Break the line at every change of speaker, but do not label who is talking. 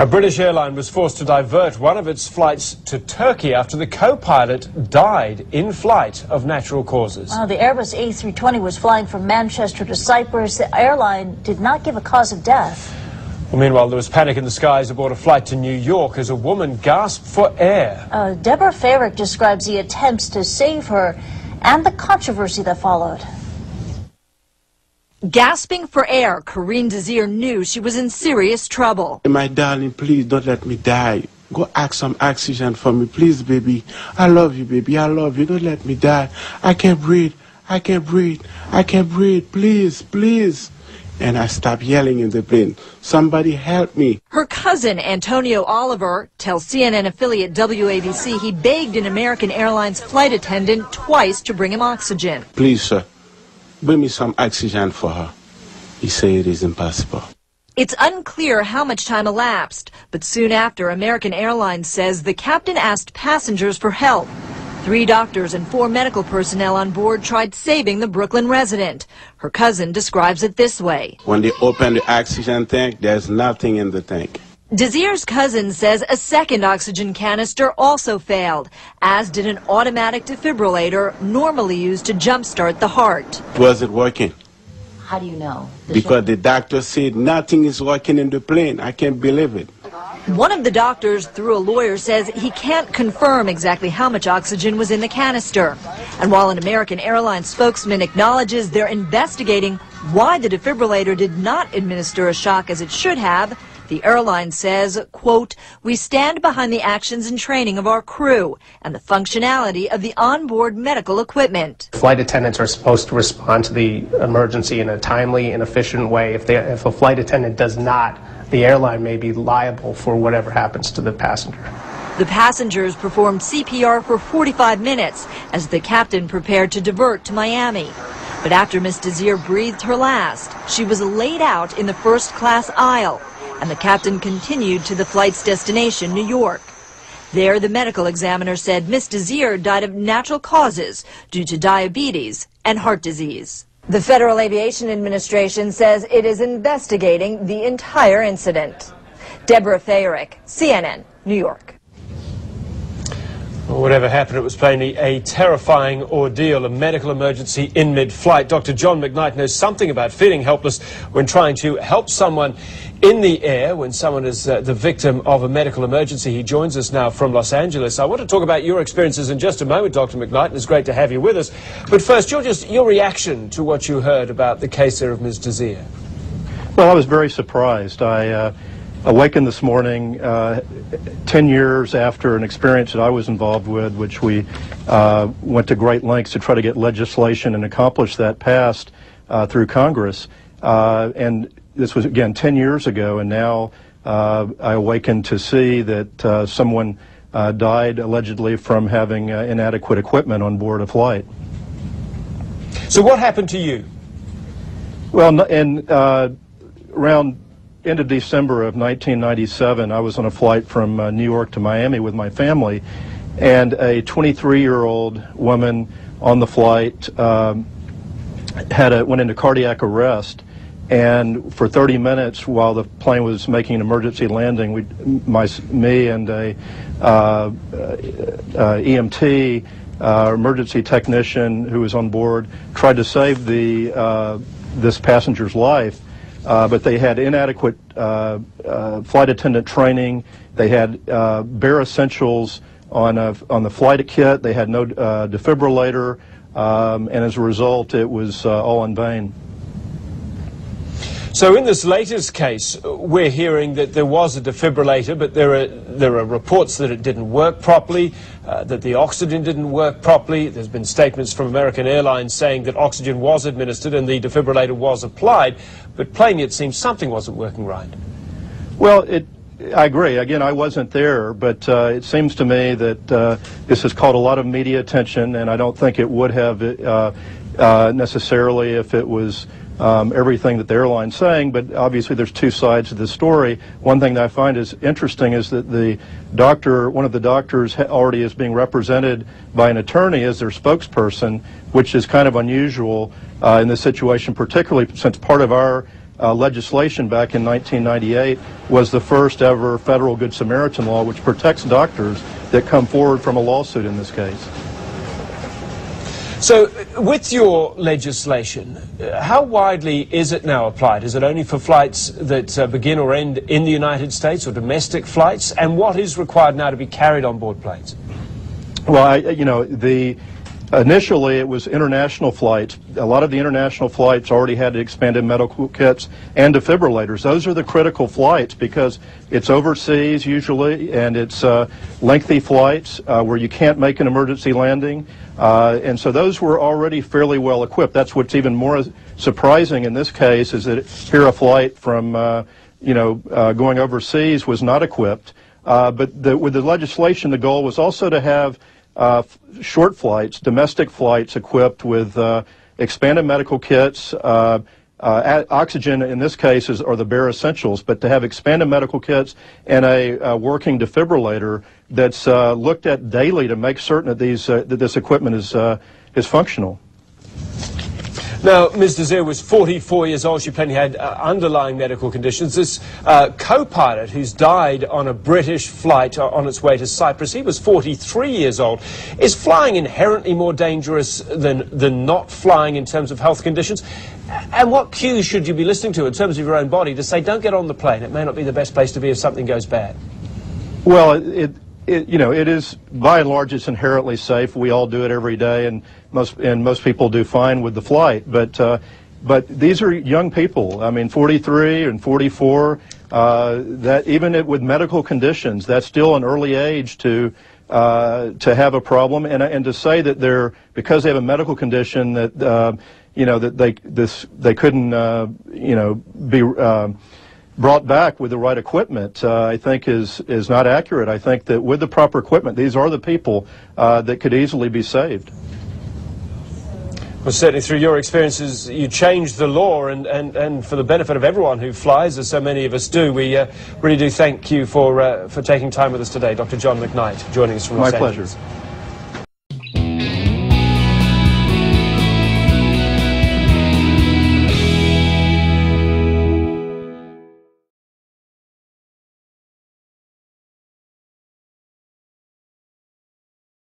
A British airline was forced to divert one of its flights to Turkey after the co-pilot died in flight of natural causes.
Well, the Airbus A320 was flying from Manchester to Cyprus. The airline did not give a cause of death.
Well, meanwhile, there was panic in the skies aboard a flight to New York as a woman gasped for air.
Deborah Farrick describes the attempts to save her and the controversy that followed.
Gasping for air, Corinne Desir knew she was in serious trouble.
My darling, please don't let me die. Go ask some oxygen for me, please, baby. I love you, baby. I love you. Don't let me die. I can't breathe. I can't breathe. I can't breathe. Please, please. And I stopped yelling in the plane. Somebody help me.
Her cousin, Antonio Oliver, tells CNN affiliate WABC he begged an American Airlines flight attendant twice to bring him oxygen.
Please, sir. Bring me some oxygen for her. He said it is impossible.
It's unclear how much time elapsed, but soon after, American Airlines says the captain asked passengers for help. 3 doctors and 4 medical personnel on board tried saving the Brooklyn resident. Her cousin describes it this way.
When they open the oxygen tank, there's nothing in the tank.
Desir's cousin says a second oxygen canister also failed, as did an automatic defibrillator normally used to jumpstart the heart.
Wasn't working.
How do you know?
Because the doctor said nothing is working in the plane. I can't believe it.
One of the doctors, through a lawyer, says he can't confirm exactly how much oxygen was in the canister. And while an American Airlines spokesman acknowledges they're investigating why the defibrillator did not administer a shock as it should have, the airline says, quote, "We stand behind the actions and training of our crew and the functionality of the onboard medical equipment."
Flight attendants are supposed to respond to the emergency in a timely and efficient way. If a flight attendant does not, the airline may be liable for whatever happens to the passenger.
The passengers performed CPR for 45 minutes as the captain prepared to divert to Miami. But after Miss Desir breathed her last, she was laid out in the first-class aisle, and the captain continued to the flight's destination, New York. There, the medical examiner said Miss Desir died of natural causes due to diabetes and heart disease. The Federal Aviation Administration says it is investigating the entire incident. Deborah Farrick, CNN, New York.
Well, whatever happened, it was plainly a terrifying ordeal, a medical emergency in mid-flight. Dr. John McKnight knows something about feeling helpless when trying to help someone in the air, when someone is the victim of a medical emergency. He joins us now from Los Angeles. I want to talk about your experiences in just a moment, Dr. McKnight, and it's great to have you with us. But first, your reaction to what you heard about the case there of Ms. Desir.
Well, I was very surprised. I awakened this morning 10 years after an experience that I was involved with, which we went to great lengths to try to get legislation and accomplish that passed through Congress. And this was, again, 10 years ago, and now I awakened to see that someone died allegedly from having inadequate equipment on board a flight.
So what happened to you?
Well, around end of December of 1997, I was on a flight from New York to Miami with my family, and a 23-year-old woman on the flight went into cardiac arrest. And for 30 minutes, while the plane was making an emergency landing, me and a EMT, emergency technician who was on board, tried to save this passenger's life. But they had inadequate flight attendant training. They had bare essentials on the flight kit. They had no defibrillator, and as a result, it was all in vain.
So in this latest case, we're hearing that there was a defibrillator, but there are reports that it didn't work properly, that the oxygen didn't work properly. There's been statements from American Airlines saying that oxygen was administered and the defibrillator was applied, but plainly it seems something wasn't working right.
Well, I agree. Again, I wasn't there, but it seems to me that this has caught a lot of media attention, and I don't think it would have necessarily if it was everything that the airline's saying, but obviously there's two sides to the story. One thing that I find is interesting is that one of the doctors already is being represented by an attorney as their spokesperson, which is kind of unusual in this situation, particularly since part of our legislation back in 1998 was the first ever federal Good Samaritan law, which protects doctors that come forward from a lawsuit in this case.
So, with your legislation, how widely is it now applied? Is it only for flights that begin or end in the United States, or domestic flights? And what is required now to be carried on board planes?
Well, initially it was international flights. A lot of the international flights already had expanded medical kits and defibrillators. Those are the critical flights because it's overseas usually, and it's lengthy flights where you can't make an emergency landing. And so those were already fairly well equipped. That's what's even more surprising in this case, is that here a flight from going overseas was not equipped. But with the legislation, the goal was also to have short flights, domestic flights, equipped with expanded medical kits. Oxygen in this case are the bare essentials, but to have expanded medical kits and a working defibrillator that's looked at daily to make certain that this equipment is functional.
Now, Ms. Desir was 44 years old. She apparently had underlying medical conditions. This co-pilot who's died on a British flight on its way to Cyprus, he was 43 years old. Is flying inherently more dangerous than not flying in terms of health conditions? And what cues should you be listening to in terms of your own body to say, don't get on the plane, it may not be the best place to be if something goes bad?
Well, it is, by and large, it's inherently safe. We all do it every day, and most people do fine with the flight. But these are young people. I mean, 43 and 44. That even with medical conditions, that's still an early age to have a problem, and to say that because they have a medical condition that that they couldn't be brought back with the right equipment, I think is not accurate. I think that with the proper equipment, these are the people that could easily be saved.
Well, certainly through your experiences, you changed the law, and for the benefit of everyone who flies, as so many of us do, we really do thank you for taking time with us today. Dr. John McKnight, joining us from Los Angeles.
My pleasure.